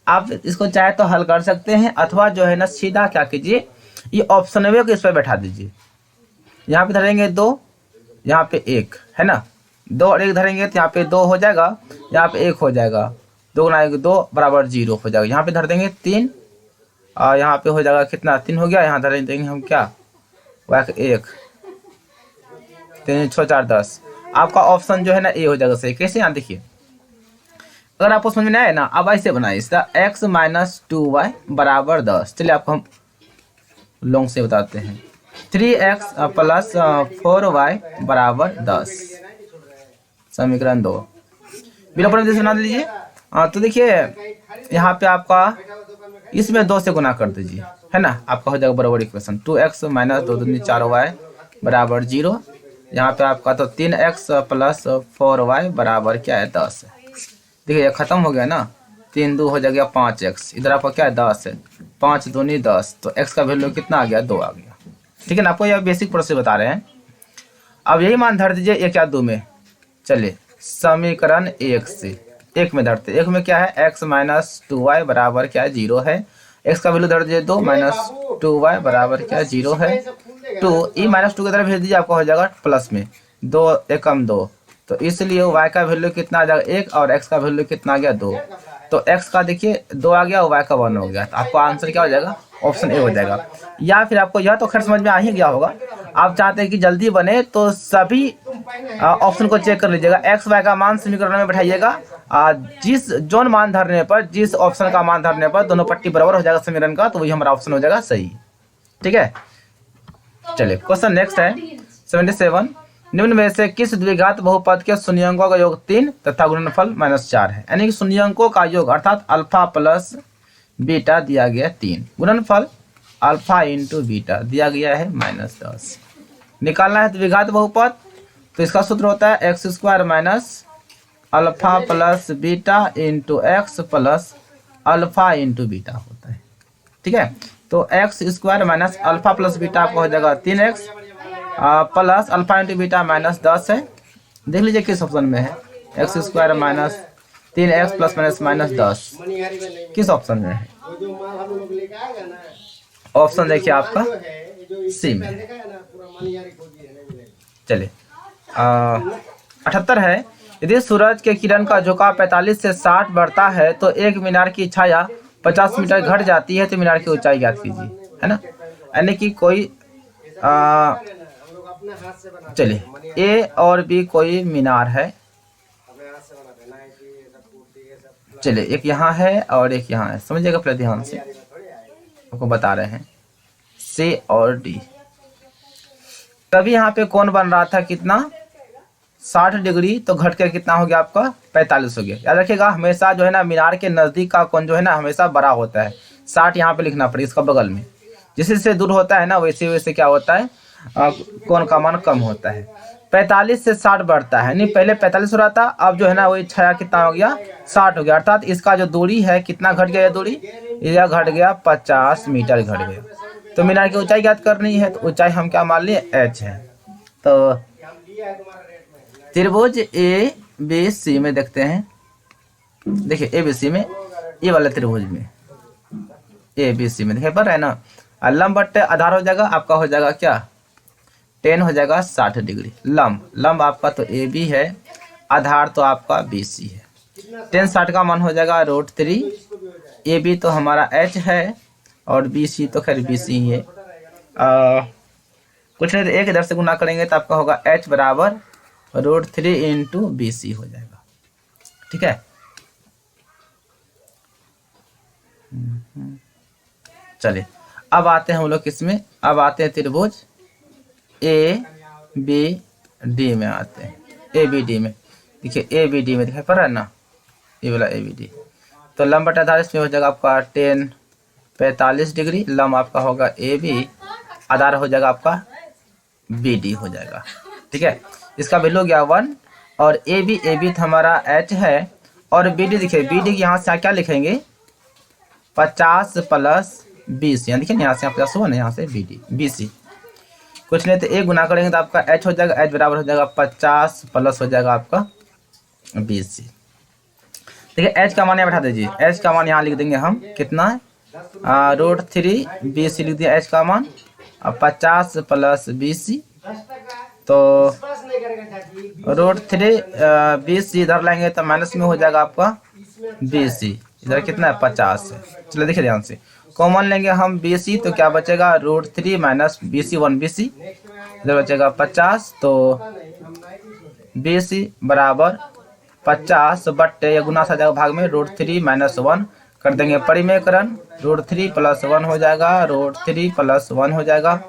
आप इसको चाहे तो हल कर सकते हैं, अथवा जो है ना सीधा क्या कीजिए, ये ऑप्शन वे को इस पर बैठा दीजिए। यहाँ पे धरेंगे 2, यहाँ पे 1 है ना, 2 और 1 धरेंगे तो यहाँ पे 2 हो जाएगा, यहाँ पे 1 हो जाएगा, 2 गुना 1 2 बराबर 0 हो जाएगा। यहाँ पे धर देंगे 3 और यहाँ पे हो जाएगा कितना, 3 हो गया। यहाँ धर देंगे हम क्या, 1 3 6 4 10। आपका ऑप्शन जो है ना ए हो जाएगा सही। कैसे, यहाँ देखिए, अगर आपको समझ में आए ना, अब ऐसे बनाए इसका x-2y बराबर 10। चलिए आपको हम लॉन्ग से बताते हैं, 3x + 4y बराबर 10, समीकरण 2। बिलोपन जैसे बना लीजिए। तो देखिए यहाँ पे आपका इसमें 2 से गुना कर दीजिए, है ना, आपका हो जाएगा बराबर इक्वेशन 2x - 2 दूनी 4y बराबर 0। यहाँ पे आपका तो 3x + 4y बराबर क्या है, 10 है। देखिए खत्म हो गया ना, 3 2 हो जाएगा 5x, इधर आपका क्या है 10 है, 5 दूनी 10, तो x का वैल्यू कितना आ गया, 2 आ गया। ठीक है ना, आपको यह बेसिक प्रोसेस बता रहे हैं। अब यही मान धर दीजिए 1 या 2 में। चलिए समीकरण 1 से 1 में धरते, 1 में क्या है, x - 2y बराबर क्या है, 0 है। x का वैल्यू धर दीजिए 2 - 2y बराबर क्या है, 0 है। 2 e - 2 की तरफ भेज दीजिए, आपका हो जाएगा प्लस में 2 एकम 2, तो इसलिए y का वैल्यू कितना आ जाएगा 1 और x का वैल्यू कितना आ गया 2। तो x का देखिए 2 आ गया और y का 1 हो गया, तो आपका आंसर क्या हो जाएगा, ऑप्शन ए हो जाएगा। या फिर आपको यह तो खैर समझ में आ ही गया होगा, आप चाहते हैं कि जल्दी बने तो सभी ऑप्शन को चेक कर लीजिएगा, x y का मान समीकरण में बैठाइएगा, जिस जोन मान धरने पर, जिस ऑप्शन का मान धरने पर दोनों पट्टी बराबर हो जाएगा समीकरण का, तो वही हमारा ऑप्शन हो जाएगा सही। ठीक है, चलिए क्वेश्चन नेक्स्ट है 77, निम्न में से किस द्विघात बहुपद के शून्यंकों का योग 3 तथा गुणनफल -4 है। यानी कि शून्यंकों का योग अर्थात अल्फा प्लस बीटा दिया गया 3, गुणनफल अल्फा इंटू बीटा दिया गया है -10। निकालना है द्विघात बहुपद, तो इसका सूत्र होता है x² - alpha plus beta into x plus alpha into beta होता है। ठीक है, तो x² - अल्फा प्लस बीटा आपको हो जाएगा 3x plus alpha into beta -10 है। देख लीजिए किस ऑप्शन में है, x² - 3x प्लस -10 किस ऑप्शन में है। ऑप्शन देखिए आपका सी में। चलिए 78 है, यदि सूरज के किरण का झुकाव 45 से 60 बढ़ता है तो एक मीनार की छाया 50 मीटर घट जाती है, तो मीनार की ऊंचाई ज्ञात कीजिए, है ना। यानी कि कोई चलिए ए और बी कोई मीनार है, चलिए एक यहाँ है और एक यहाँ है, समझिएगा पहले ध्यान से, आपको बता रहे हैं सी और डी। तभी यहाँ पे कौन बन रहा था कितना, 60 डिग्री, तो घट के कितना हो गया आपका 45 हो गया। याद रखिएगा हमेशा जो है ना मीनार के नजदीक का कोण जो है ना हमेशा बड़ा होता है, 60 यहाँ पे लिखना पड़ेगा इसका बगल में, जैसे जैसे दूर होता है ना वैसे वैसे क्या होता है कौन का मान कम होता है। 45 से 60 बढ़ता है, नहीं पहले 45 हो रहा था, अब जो है ना वही छाया कितना हो गया 60 हो गया, अर्थात इसका जो दूरी है कितना घट गया, ये दूरी यह घट गया 50 मीटर घट गया। तो मीनार की ऊंचाई ज्ञात करनी है, तो ऊंचाई हम क्या मान लिए h है। तो त्रिभुज ए बी सी में देखते हैं, देखिए ए बी सी में, ये वाला त्रिभुज में ए बी सी में देखिए पर है ना, लंब बट्टे आधार हो जाएगा आपका, हो जाएगा क्या 10 हो जाएगा 60 डिग्री। लंब आपका तो ए बी है, आधार तो आपका बी सी है। 10 60 का मान हो जाएगा √3। ए बी तो हमारा h है और बी सी तो खैर बी सी ही है। कुछ नहीं तो एक इधर से गुना करेंगे तो आपका होगा h बराबर √3 इंटू बी सी हो जाएगा। ठीक है, चलिए अब आते हैं हम लोग किसमें, अब आते हैं त्रिभुज ए बी डी में आते हैं। ए बी डी में देखिए, ए बी डी में दिखाई पड़ रहा है ना, ये वाला ए बी डी। तो लंब बटा आधार इसमें हो जाएगा आपका 10 45 डिग्री। लंब आपका होगा ए बी, आधार हो जाएगा आपका बी डी हो जाएगा। ठीक है, इसका वैल्यू हो गया 1। और ए बी तो हमारा h है, और बी डी देखिए, बी डी यहाँ से क्या लिखेंगे 50 प्लस 20, यहाँ देखिए यहाँ से +1, यहाँ से बी सी। कुछ नहीं तो एक गुना करेंगे तो आपका h हो जाएगा, h बराबर हो जाएगा 50 प्लस हो जाएगा आपका 20। देखिए h का मान यहाँ बैठा दीजिए, h का मान यहाँ लिख देंगे हम, कितना है √3 BC लिख दिया h का मान, अब 50 प्लस 20, तो √3 BC इधर लेंगे तो माइनस में हो जाएगा आपका BC, इधर कितना है 50 है। चलिए देखिए ध्यान से, कॉमन लेंगे हम BC तो क्या बचेगा √3 माइनस BC 1 BC, इधर बचेगा 50, तो BC बराबर 50 बट्टे या गुना सा जाएगा भाग में √3 माइनस 1 कर देंगे परिमेयकरण, √3 प्लस 1 हो जाएगा, √3 प्लस 1 हो जाएगा।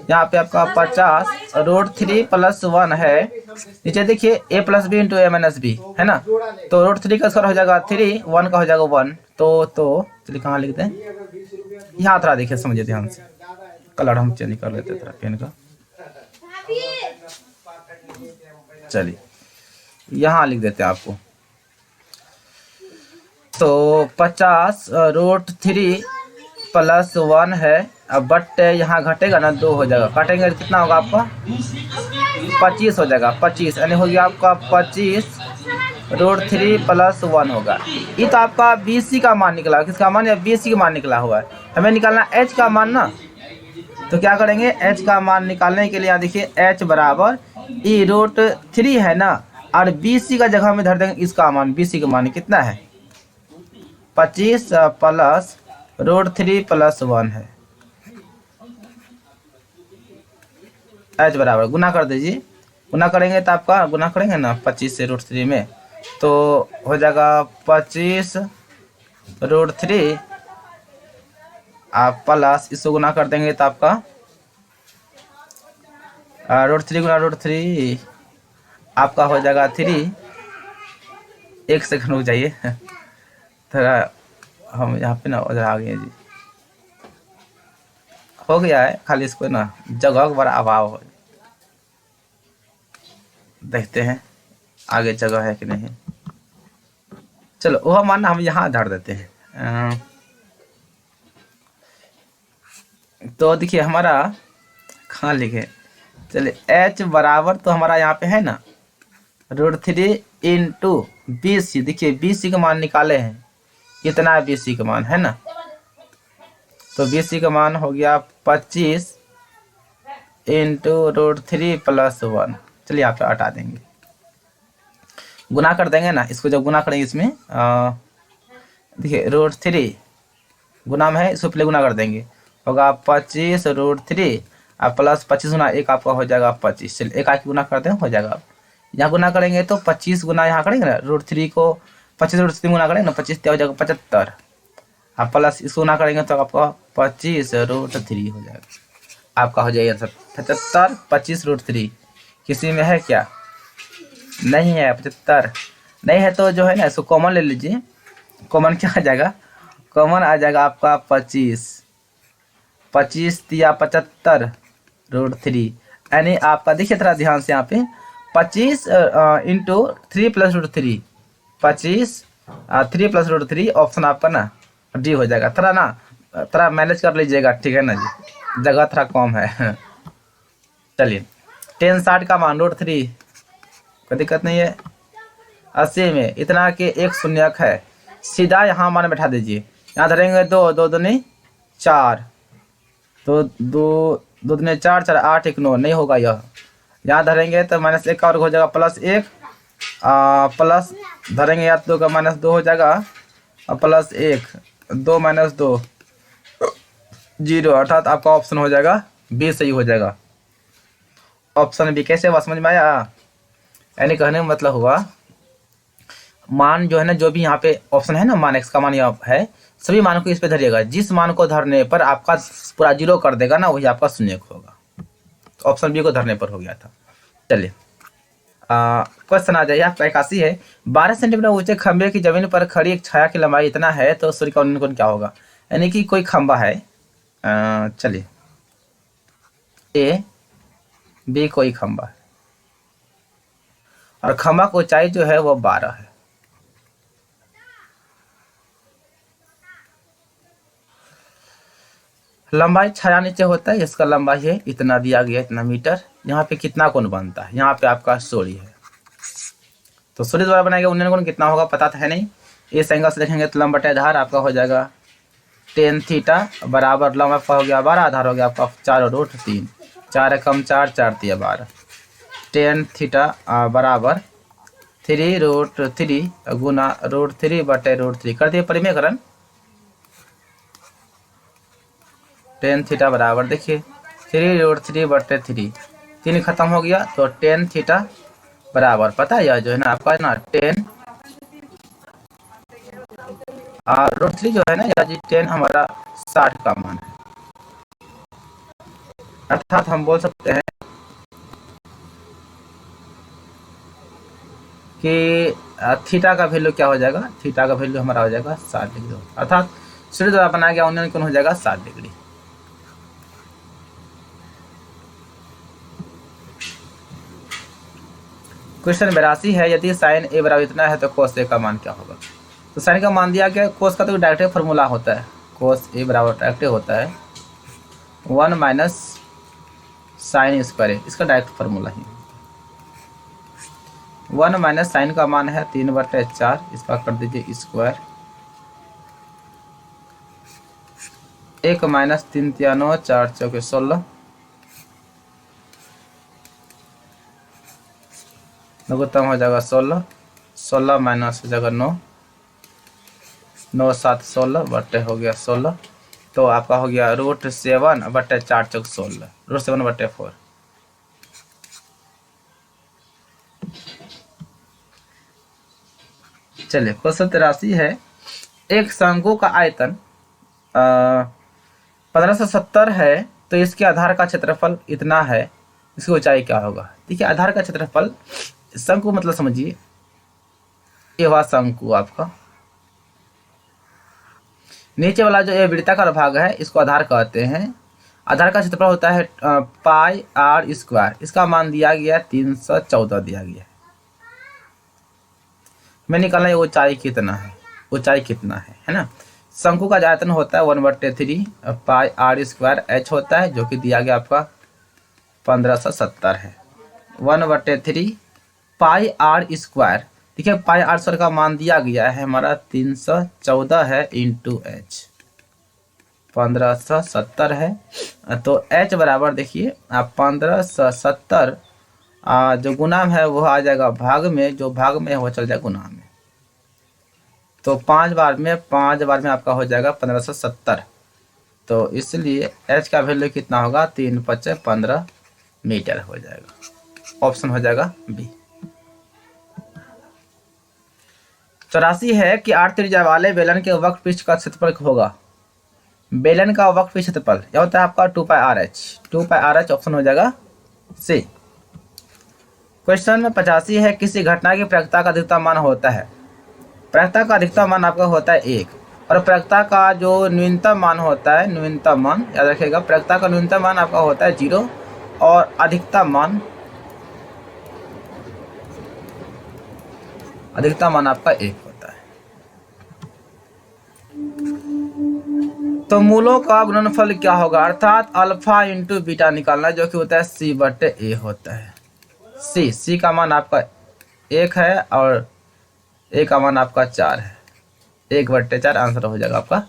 यहाँ पे आपका 50 √3 प्लस 1 है, नीचे देखिए a plus B into A minus B है ना, तो √3 का स्क्वायर हो जाएगा 3, 1 का हो जाएगा 1, तो चलिए कहाँ लिखते हैं, यहाँ थोड़ा देखिए समझिए ध्यान से, कलर हम चेंज कर लेते हैं थोड़ा पेन का। चलिए यहाँ लिख देते हैं आपको, तो 50 √3 प्लस 1 है, अब बट यहाँ घटेगा ना 2 हो जाएगा, काटेंगे कितना होगा आपका 25 हो जाएगा, 25 यानी हो गया आपका 25 √3 प्लस 1 होगा। ये तो आपका BC का मान निकला, किसका मान, या BC का मान निकला हुआ है, हमें निकालना h का मान ना, तो क्या करेंगे h का मान निकालने के लिए यहाँ देखिए h बराबर e √3 है ना, और BC का जगह में धर देंगे इसका मान, BC का मान कितना है 25 प्लस √3 प्लस 1 है, h बराबर गुना कर दीजिए, गुना करेंगे तो आपका गुना करेंगे ना 25 से √3 में, तो हो जाएगा 25 √3 आप प्लस इसको गुना कर देंगे तो आपका √3 गुना √3 आपका हो जाएगा 3। एक सेकंड रुक जाइए थोड़ा, हम यहाँ पे ना उधर आ गए जी, हो गया है, खाली इसको ना जगह का बड़ा अभाव हो, देखते हैं आगे जगह है कि नहीं। चलो वह मान हम यहाँ धर देते हैं, तो देखिए हमारा कहाँ लिखे, चलिए h बराबर तो हमारा यहाँ पे है ना √3 इंटू BC, देखिए BC का मान निकाले हैं, कितना है BC का मान है ना, तो BC का मान हो गया 25 इंटू √3 प्लस 1, चलिए आप हटा देंगे, गुना कर देंगे ना, इसको जब गुना करेंगे इसमें देखिए √3 गुना में है, इसको पहले गुना कर देंगे, होगा 25 √3 अब प्लस 25 गुना 1 आपका हो जाएगा 25, चलिए 1 आके गुना करते हैं हो जाएगा, यहाँ गुना करेंगे तो 25 गुना यहाँ करेंगे ना √3 को 25 √3 गुना करेंगे ना, 25 हो जाएगा 75, आप प्लस इसको गुना करेंगे तो आपका 25 √3 हो जाएगा, आपका हो जाएगा 75 25 √3, किसी में है क्या, नहीं है 75 नहीं है, तो जो है ना इसको कॉमन ले लीजिए, कॉमन क्या आ जाएगा, कॉमन आ जाएगा आपका 25 25 या 75 √3, यानी आपका देखिए थोड़ा ध्यान से यहाँ पे 25 इंटू 3 प्लस √3, 25 3 प्लस √3 ऑप्शन आपका ना डी हो जाएगा। थोड़ा मैनेज कर लीजिएगा, ठीक है ना जी, जगह थोड़ा कम है। चलिए 10 60 का मान √3, कोई दिक्कत नहीं है। 80 में इतना कि एक शून्यक है, सीधा यहाँ मान बैठा दीजिए। यहाँ धरेंगे 2 2 दूनी 4, तो 2 2 दूनी 4 4 8 1 9, नहीं होगा यह। यहाँ धरेंगे तो -1 का वर्ग हो जाएगा +1, प्लस धरेंगे या तो का -2 हो जाएगा और +1 2 - 2 0, अर्थात आपका ऑप्शन हो जाएगा बी सही हो जाएगा। ऑप्शन बी कैसे हुआ समझ में आया? यानी कहने का मतलब हुआ मान जो है ना, जो भी यहाँ पे ऑप्शन है ना, मान x का मान यहाँ है, सभी मान को इस पे धरिएगा। जिस मान को धरने पर आपका पूरा 0 कर देगा ना, वही आपका शून्य होगा। तो ऑप्शन बी को धरने पर हो गया था। चलिए क्वेश्चन आ जाइए आपका 81 है। 12 सेंटीमीटर ऊंचे खंभे की जमीन पर खड़ी एक छाया की लंबाई इतना है तो सूर्य का उन्नयन कोण क्या होगा? यानी कि कोई खंभा है, चलिए ए बी कोई खंभा है और खंभा की ऊंचाई जो है वो 12 है। लंबाई छाया नीचे होता है, इसका लंबाई है इतना दिया गया, इतना मीटर। यहाँ पे कितना कोण बनता है? यहाँ पे आपका सूर्य है, तो सूर्य द्वारा बनाया गया उन्नयन कोण कितना होगा पता तो है नहीं। इस एंगल से देखेंगे तो लंब बटे आधार आपका हो जाएगा tan थीटा बराबर लंब आपका हो गया 12, आधार हो गया आपका 4√3, 4 कम 4 4 3 12, tan थीटा बराबर 3√3 गुना √3 बटे √3 कर दिए परिमेयकरण। tan थीटा बराबर देखिए 3√3 बटे 3, 3 खत्म हो गया तो tan थीटा बराबर पता है यह जो है ना आपका ना tan √3 जो है ना या जी tan हमारा 60 का मान है, अर्थात हम बोल सकते हैं कि थीटा का वैल्यू क्या हो जाएगा? थीटा का वैल्यू हमारा हो जाएगा 60 डिग्री, अर्थात सूर्य द्वारा बनाया गया उन्नयन कोण हो जाएगा 60 डिग्री। क्वेश्चन 82 है। यदि साइन ए बराबर इतना है तो कोस ए का मान क्या होगा? तो साइन का मान दिया गया, कोस का तो डायरेक्ट फॉर्मूला होता है, कोस ए बराबर डायरेक्ट होता है 1 - साइन स्क्वायर ए, इसका डायरेक्ट फॉर्मूला ही 1 - साइन का मान है 3/4, इसका कर दीजिए स्क्वायर, 1 - 3 × 9 4 × 4 = 16, लघुत्तम हो जाएगा 16, 16 माइनस हो जाएगा 9, 9 7 16 बटे हो गया 16, तो आपका हो गया √7 बटे 4 × 16, √7 बटे 4। चलिए क्वेश्चन 83 है। एक शंकु का आयतन 1570 है तो इसके आधार का क्षेत्रफल इतना है, इसकी ऊंचाई क्या होगा? देखिए आधार का क्षेत्रफल, शंकु मतलब समझिए ये हुआ शंकु आपका, नीचे वाला जो ये वृत्ताकार भाग है इसको आधार कहते हैं। आधार का क्षेत्रफल होता है πr², इसका मान दिया गया 314 दिया गया। मैं निकालना है ऊंचाई कितना है, ऊंचाई कितना है ना। शंकु का आयतन होता है 1/3 πr² h होता है, जो कि दिया गया आपका 1570 है। 1/3 πr², देखिए πr² का मान दिया गया है हमारा 314 है इंटू h, 1570 है, तो h बराबर देखिए 1570 जो गुणाम है वो आ जाएगा भाग में, जो भाग में वो चल जाएगा गुणाम में, तो 5 बार में आपका हो जाएगा 1570, तो इसलिए h का वैल्यू कितना होगा 3 × 5 = 15 मीटर हो जाएगा। ऑप्शन हो जाएगा बी। 84 है कि 8 त्रिज्या वाले बेलन के वक्र पृष्ठ का क्षेत्रफल होगा। बेलन का वक्र पृष्ठ क्षेत्रफल यह होता है आपका 2πRh, 2πRh ऑप्शन हो जाएगा सी। क्वेश्चन 85 है। किसी घटना की प्रायिकता का अधिकतम मान होता है, प्रायिकता का अधिकतम मान आपका होता है 1, और प्रायिकता का जो न्यूनतम मान होता है, न्यूनतम मान याद रखिएगा, प्रायिकता का न्यूनतम मान आपका होता है 0 और अधिकतम मान आपका 1 होता है। तो मूलों का गुणनफल क्या होगा, अर्थात अल्फा इंटू बीटा निकालना, जो कि होता है C बटे A होता है। C का मान आपका 1 है और A का मान आपका 4 है। 1/4 आंसर हो जाएगा आपका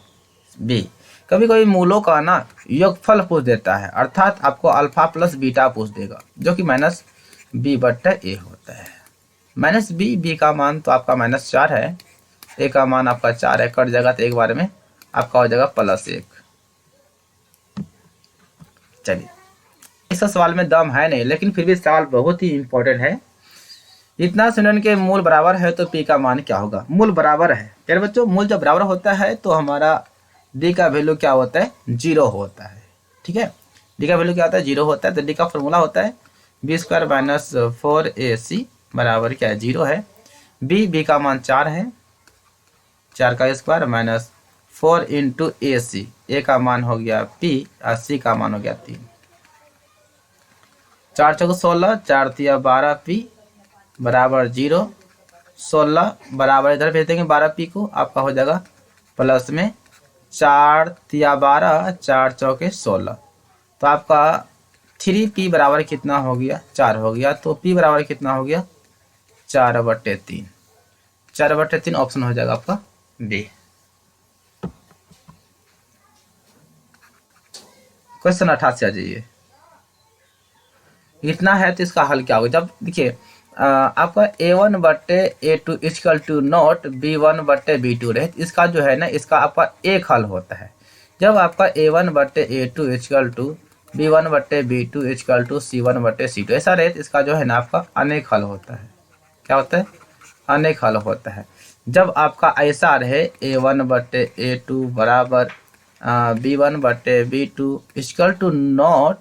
B। कभी कभी मूलों का ना योगफल पूछ देता है, अर्थात आपको अल्फा प्लस बीटा पूछ देगा, जो कि -B/A होता है। -B का मान तो आपका -4 है, A का मान आपका 4 है, कट जाएगा तो एक बार में आपका हो जाएगा +1। चलिए, इस सवाल में दम है नहीं, लेकिन फिर भी सवाल बहुत ही इंपॉर्टेंट है। इतना सुनन के मूल बराबर है तो P का मान क्या होगा, मूल बराबर है। यार बच्चों, मूल जब बराबर होता है तो हमारा D का वैल्यू क्या होता है, 0 होता है। ठीक है, D का वैल्यू क्या होता है, 0 होता है। तो D का फॉर्मूला होता है B² - 4AC बराबर क्या है, 0 है। B का मान 4 है, 4 का स्क्वायर -4 इंटू AC, A का मान हो गया P और C का मान हो गया 3। 4 चौक 16, 4 तिया 12 P बराबर 0। 16 बराबर इधर भेज देंगे 12P को, आपका हो जाएगा प्लस में 4 तिया 12, 4 चौके 16। तो आपका 3P बराबर कितना हो गया, 4 हो गया। तो P बराबर कितना हो गया, 4/3। 4/3 ऑप्शन हो जाएगा आपका B। क्वेश्चन 88 आ जाइए। इतना है तो इसका हल क्या होगा, जब देखिए आपका A1/A2 equal to not B1/B2 रहे, इसका जो है ना, इसका आपका एक हल होता है। जब आपका A1/A2 equal to B1/B2 equal to C1/C2 ऐसा रहे, इसका जो है ना आपका अनेक हल होता है। क्या होता है, अनेक हल होता है। जब आपका ऐसा रहे A1/A2 बराबर B1/B2 equal to not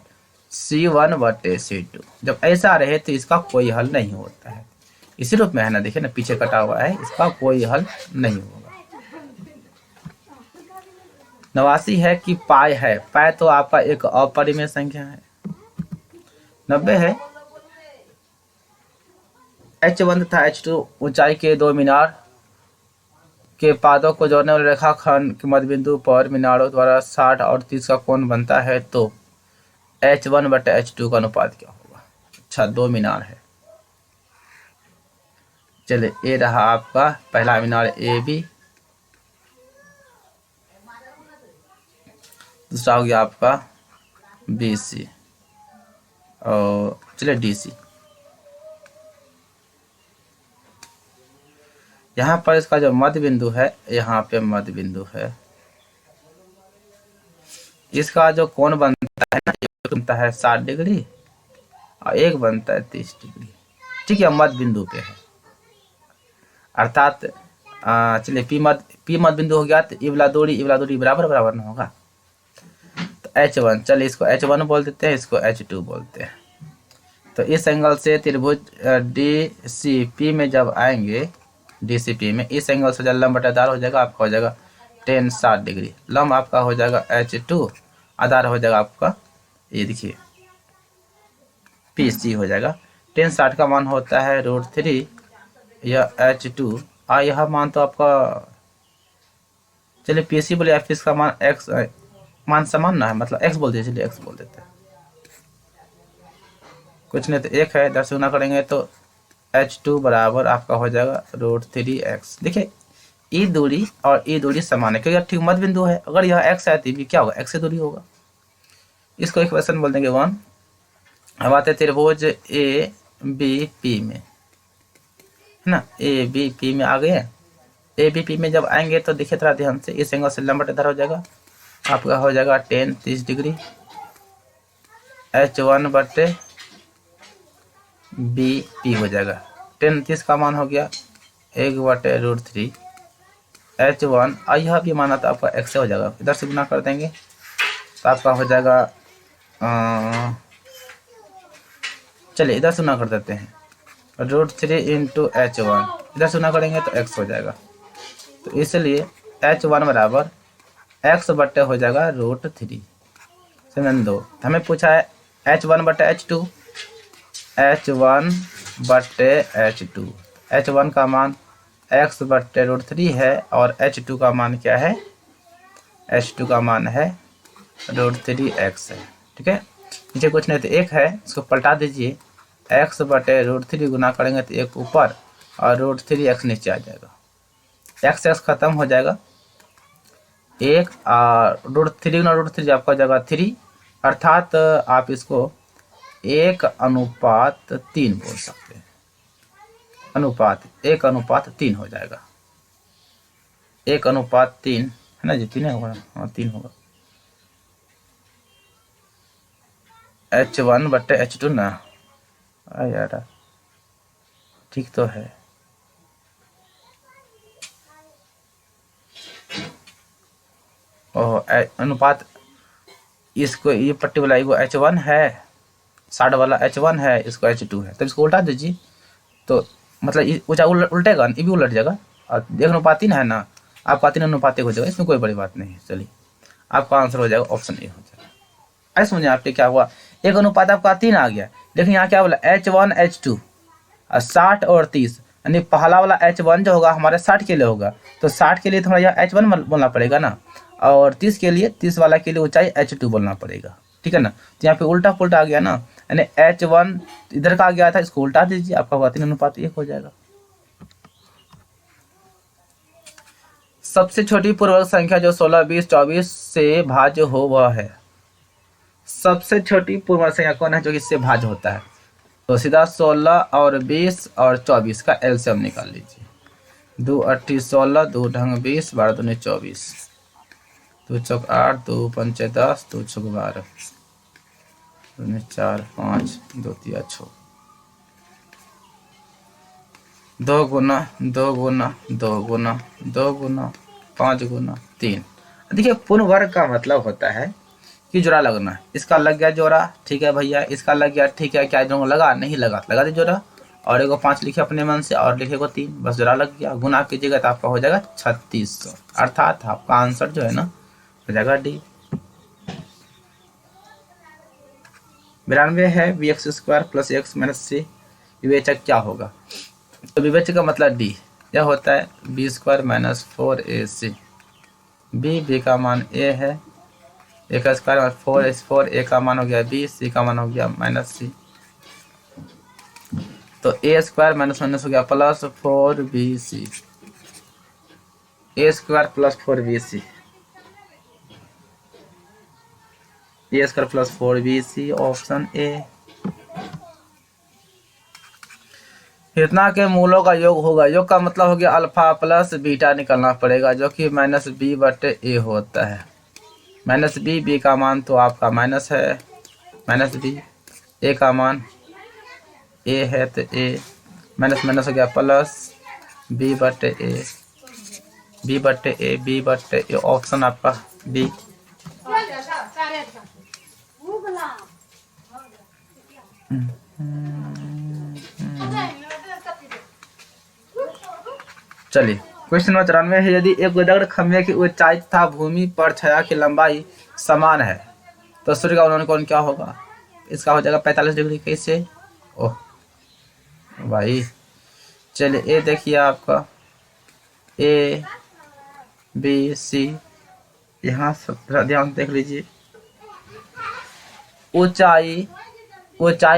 C1/C2, जब ऐसा रहे तो इसका कोई हल नहीं होता है। इसी रूप में है ना, देखिए ना पीछे कटा हुआ है, इसका कोई हल नहीं होगा। 89 है कि पाई है, पाई तो आपका एक अपरिमेय संख्या है। 90 है H1 तथा H2 ऊंचाई के दो मीनार के पादों को जोड़ने वाले रेखाखंड के मध्य बिंदु पर मीनारों द्वारा 60 और 30 का कोण बनता है, तो H1/H2 का अनुपात क्या होगा। अच्छा, दो मीनार है। चलिए, ये रहा आपका पहला मीनार AB, दूसरा हो गया आपका BC, और चलिए DC। यहाँ पर इसका जो मध्य बिंदु है, यहाँ पे मध्य बिंदु है, इसका जो कोण बनता है ना, एक बनता है 60 डिग्री और एक बनता है 30 डिग्री। ठीक है, मध्य बिंदु पे है, अर्थात चलिए P मध्य बिंदु हो गया, तो ई वाला दूरी बराबर ना होगा। तो H1, चलिए इसको H1 बोल देते हैं, इसको H2 बोलते हैं। तो इस एंगल से त्रिभुज DCP में जब आएंगे, DCP में इस एंगल से जब लंब बटादार हो जाएगा, आपका हो जाएगा tan 60 डिग्री। लंब आपका हो जाएगा H2, आधार हो जाएगा आपका, ये देखिए PC हो जाएगा। tan 60 का मान होता है √3 या H2, यह मान तो आपका, चलिए PC बोले, f का मान x मान समान ना है, मतलब x बोल दीजिए, चलिए x बोल देते हैं, कुछ नहीं तो 1 है, 10 गुना करेंगे तो H2 बराबर आपका हो जाएगा √3x। देखिए, ई दूरी और ई दूरी समान है, क्योंकि ठीक मध्य बिंदु है। अगर यह x है तो भी क्या होगा, x से दूरी होगा। इसको इक्वेशन बोल देंगे 1। अब आते त्रिभुज ABP में, है ना, ABP में आ गए। ABP में जब आएंगे तो देखिए थोड़ा ध्यान से, इस एंगल से लंब इधर हो जाएगा, आपका हो जाएगा tan 30 डिग्री। H1/BP हो जाएगा, tan 30 का मान हो गया 1/√3 H1, यह भी माना तो आपका x से हो जाएगा, इधर से गुना कर देंगे तो आपका हो जाएगा, चलिए इधर से गुना कर देते हैं, √3 इंटू H1, इधर से गुना करेंगे तो x हो जाएगा। तो इसलिए H1 बराबर x बट्टे हो जाएगा √3। सेवन 2, हमें पूछा है H1 बटे H2, H1 बटे H2। H1 का मान x बटे √3 है और H2 का मान क्या है? H2 का मान है √3x है। ठीक है, नीचे कुछ नहीं तो एक है, इसको पलटा दीजिए। x बटे √3 गुना करेंगे तो एक ऊपर और √3x नीचे आ जाएगा। x खत्म हो जाएगा, एक और √3 गुना √3 आपका हो जाएगा 3, अर्थात आप इसको 1:3 बोल सकते हैं। 1:3 हो जाएगा। 1:3 है ना जी, 3 होगा, हाँ 3 होगा। H1 बटे H2 ना, यार ठीक तो है। ओह, अनुपात, इसको ये पट्टी वाला वो H1 है, 60 वाला H1 है, इसको H2 है, तो इसको उल्टा दीजिए तो मतलब उल्टेगा, ये भी उलट जाएगा। और 1:3 है ना, आपका 3:1 हो जाएगा, इसमें कोई बड़ी बात नहीं है। चलिए, आपका आंसर हो जाएगा ऑप्शन ए हो जाएगा। ऐसे समझे आपके क्या हुआ, 1:3 आपका 3 आ गया, लेकिन यहाँ क्या बोला H1 H2 और 60 और 30, यानी पहला वाला H1 जो होगा हमारे 60 के लिए होगा, तो 60 के लिए तो हमारा यहाँ H1 बोलना पड़ेगा ना, और 30 के लिए, 30 वाला के लिए ऊंचाई H2 बोलना पड़ेगा। ठीक है ना, तो यहाँ पे उल्टा पुल्टा आ गया ना, यानी H1 इधर का आ गया था, इसको उल्टा दीजिए, आपका होगा 3:1 हो जाएगा। सबसे छोटी पूर्णांक संख्या जो 16, 20, 24 से भाज्य हो वह है। सबसे छोटी पूर्णांक संख्या कौन है जो इससे भाज्य होता है? तो सीधा 16 और 20 और 24 का एलसीएम निकाल लीजिए। 2 8 16, 2 ढंग 20, 12 दूनी 24, 2 चौक 8, 2 पंचे 10, 2 चौक 12, 2 4 5, 2 3 6, 2 गुना 2 गुना 2 गुना 2 गुना 5 गुना 3। देखिए, पूर्ण वर्ग का मतलब होता है कि जोड़ा लगना है। इसका लग गया जोड़ा, ठीक है भैया, इसका लग गया, ठीक है, क्या दोनों लगा? नहीं लगा, लगा दे जोड़ा, और एगो 5 लिखे अपने मन से और लिखे को 3, बस जोड़ा लग गया। गुना कीजिएगा तो आपका हो जाएगा 3600, अर्थात आपका आंसर जो है ना हो जाएगा डी। 92 है bx² + x - c। विवेचक क्या होगा? तो विवेचक का मतलब डी, यह होता है b² - 4ac। b का मान a है, a का स्क्वायर 4 a का मान हो गया b, c का मान हो गया -c, तो a² - हो गया +4bc, a² + 4bc, a² + 4bc, option A. इतना के मूलों का योग होगा, योग का मतलब हो गया अल्फा प्लस बीटा निकलना पड़ेगा, जो कि -b बटे a होता है। -b का मान तो आपका माइनस है, -b, a का मान a है तो a, माइनस हो गया प्लस b बटे a, ऑप्शन आपका बी। चलिए, क्वेश्चन नंबर 94 है, यदि एक गोलाकार खंभे की ऊंचाई तथा भूमि पर छाया की लंबाई समान है तो सूर्य का उन्नयन कोण क्या होगा? इसका हो जाएगा 45 डिग्री। कैसे? ओह भाई, चलिए, ए देखिए आपका ए बी सी, यहाँ सब ध्यान देख लीजिए। ऊंचाई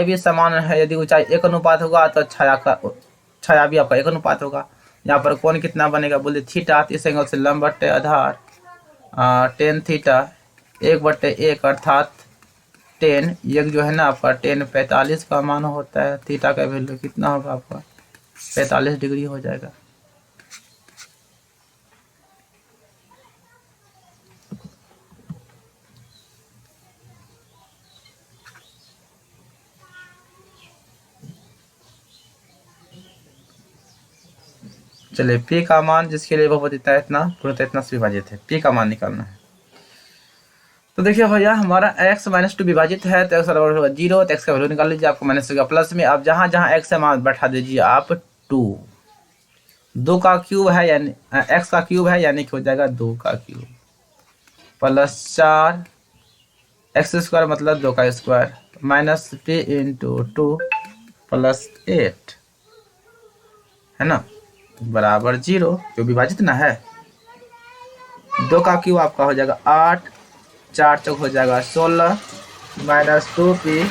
भी समान है, यदि ऊंचाई 1 होगा तो छाया भी आपका 1 होगा। यहाँ पर कोण कितना बनेगा? बोले थीटा, इस एंगल से लंब बटे आधार, tan थीटा 1/1, अर्थात tan एक जो है ना आपका tan 45 का मान होता है। थीटा का वैल्यू कितना होगा आपका? 45 डिग्री हो जाएगा। चलिए, p का मान जिसके लिए बहुपद इतना पूर्णतः इतना से विभाजित है, p का मान निकालना है। तो देखिए भैया, हमारा x - 2 विभाजित है तो x बराबर होगा 0, तो x का वैल्यू निकाल लीजिए, आपको माइनस होगा प्लस में। अब जहाँ जहाँ x है मान बैठा दीजिए आप 2 का क्यूब है, यानी x का क्यूब है, यानी कि हो जाएगा 2 का क्यूब +4 x² मतलब 2 का स्क्वायर -3 इंटू 2 प्लस 8 है ना, बराबर 0, जो विभाजित ना है। 2 का क्यूब आपका हो जाएगा 8, 4 चौक हो जाएगा 16 -2p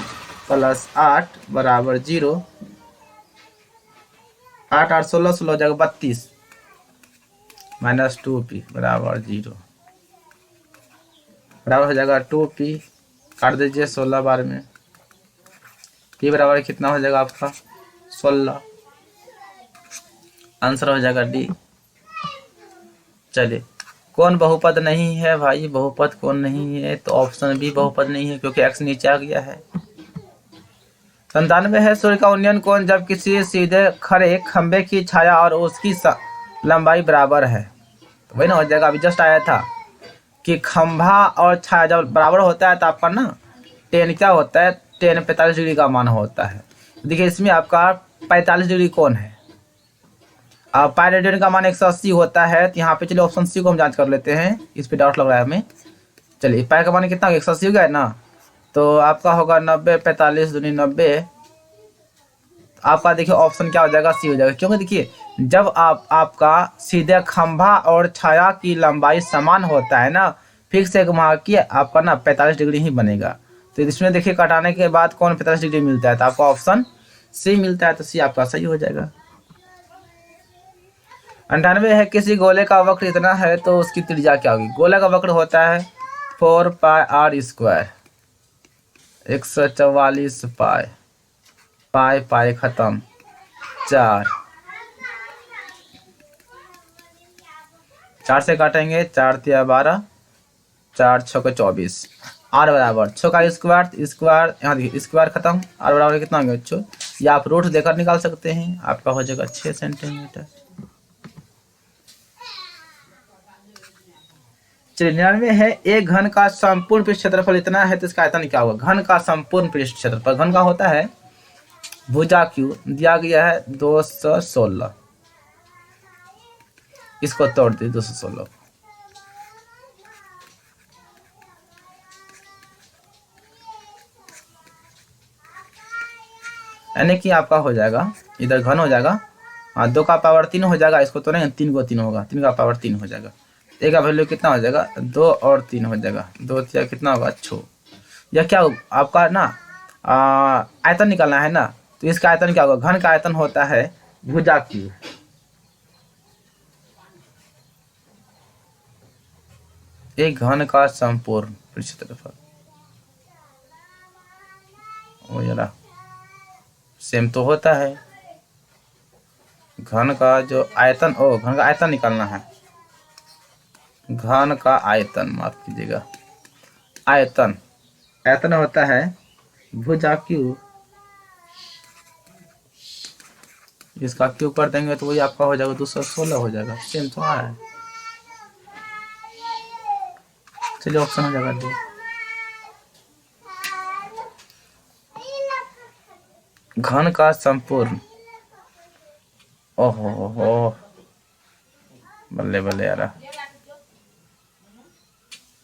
प्लस 8 बराबर 0। 8 8 16 16 हो जाएगा 32 -2p बराबर 0 बराबर हो जाएगा 2p। काट दीजिए 16 बार में, p बराबर कितना हो जाएगा आपका 16। आंसर हो जाएगा डी। चलिए, कौन बहुपद नहीं है भाई, बहुपद कौन नहीं है, तो ऑप्शन बी बहुपद नहीं है क्योंकि x नीचे आ गया है। 97 है सूर्य का उन्नयन कोण जब किसी सीधे खड़े खंबे की छाया और उसकी लंबाई बराबर है। तो वही ना हो जाएगा, अभी जस्ट आया था कि खंभा और छाया जब बराबर होता है तो आपका ना टेन क्या होता है, टेन 45 डिग्री का मान होता है। देखिए इसमें आपका 45 डिग्री कौन है, पाई रेडियन का मान 180 होता है। तो यहाँ पे चलिए ऑप्शन सी को हम जांच कर लेते हैं, इस पे डाउट लग रहा है हमें। चलिए पाई का मान कितना होगा, 180 हो गया है ना, तो आपका होगा 90 45 दूनी 90। आपका देखिए ऑप्शन क्या हो जाएगा, सी हो जाएगा। क्योंकि देखिए जब आपका सीधे खंभा और छाया की लंबाई समान होता है ना, फिक्स एक वहाँ की आपका ना 45 डिग्री ही बनेगा। तो इसमें देखिए कटाने के बाद कौन 45 डिग्री मिलता है, तो आपका ऑप्शन सी मिलता है, तो सी आपका सही हो जाएगा। 98 है किसी गोले का वक्र इतना है तो उसकी त्रिज्या क्या होगी। गोले का वक्र होता है 4 पाई r स्क्वायर, 144 पाई, पाई पाई खत्म 4 से काटेंगे, 4 तिया 12, 4 6 को 24, r बराबर 6 का स्क्वायर, स्क्वायर यहाँ देखिए स्क्वायर खत्म, r बराबर कितना होगा 6, या आप रूट देकर निकाल सकते हैं, आपका हो जाएगा 6 सेंटीमीटर। चलिए 99 है एक घन का संपूर्ण पृष्ठ क्षेत्रफल इतना है तो इसका आयतन क्या होगा। घन का संपूर्ण पृष्ठ क्षेत्रफल, घन का होता है भुजा क्यू, दिया गया है 216, इसको तोड़ दिए 216, यानी कि आपका हो जाएगा इधर घन हो जाएगा, 2 का पावर 3 हो जाएगा, इसको तो नहीं 3 को 3 होगा, 3 का पावर 3 हो जाएगा। ए का वैल्यू कितना हो जाएगा 2 और 3 हो जाएगा, 2 या कितना होगा 6। या क्या आपका ना आयतन निकालना है ना, तो इसका आयतन क्या होगा, घन का आयतन होता है भुजा क्यू, एक घन का संपूर्ण पृष्ठ क्षेत्रफल, वो जरा सेम तो होता है। घन का जो आयतन, घन का आयतन निकालना है, घन का आयतन माफ कीजिएगा, आयतन होता है भुजा क्यू, इसका क्यू कर देंगे तो वही आपका हो जाएगा 216 हो जाएगा, सेम तो आ रहा है। चलिए ऑप्शन हो जाएगा दो। घन का संपूर्ण, ओहो बल्ले बल्ले यार,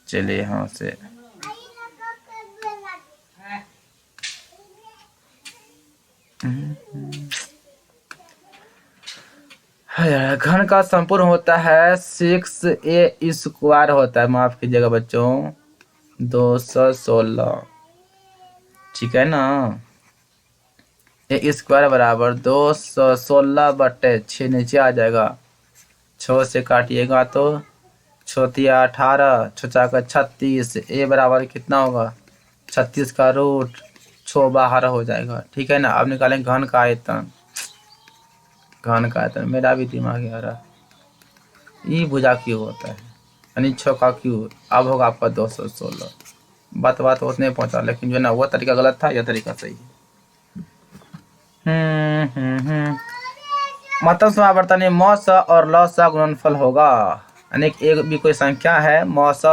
चलिए यहाँ से घन का संपूर्ण होता है 6a स्क्वायर होता है, माफ कीजिएगा बच्चों 216, ठीक है ना। ए स्क्वायर बराबर 216/6 नीचे आ जाएगा, 6 से काटिएगा तो 6 तिया 18, 6 का 36, ए बराबर कितना होगा 36 का रूट 6 बाहर हो जाएगा, ठीक है ना। अब निकालें घन का आयतन, घन का आयतन मेरा भी दिमाग आ रहा, ये भुजा क्यू होता है, यानी 6 का क्यू, अब होगा आपका 216। बात उतने पहुंचा, लेकिन जो ना वो तरीका गलत था, यह तरीका सही है। महत्तम समावर्तन म स और ल स गुणनफल होगा, यानी एक भी कोई संख्या है म स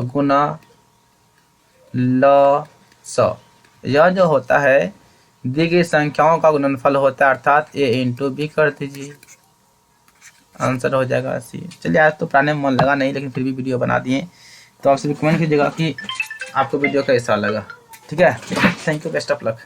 गुना ल स, यह जो होता है दी गई संख्याओं का गुणनफल होता है, अर्थात a इंटू बी कर दीजिए, आंसर हो जाएगा सी। चलिए आज तो पढ़ाने में मन लगा नहीं, लेकिन फिर भी वीडियो बना दिए, तो आप सभी कमेंट कीजिएगा कि आपको वीडियो कैसा लगा। ठीक है, thank you, best of luck.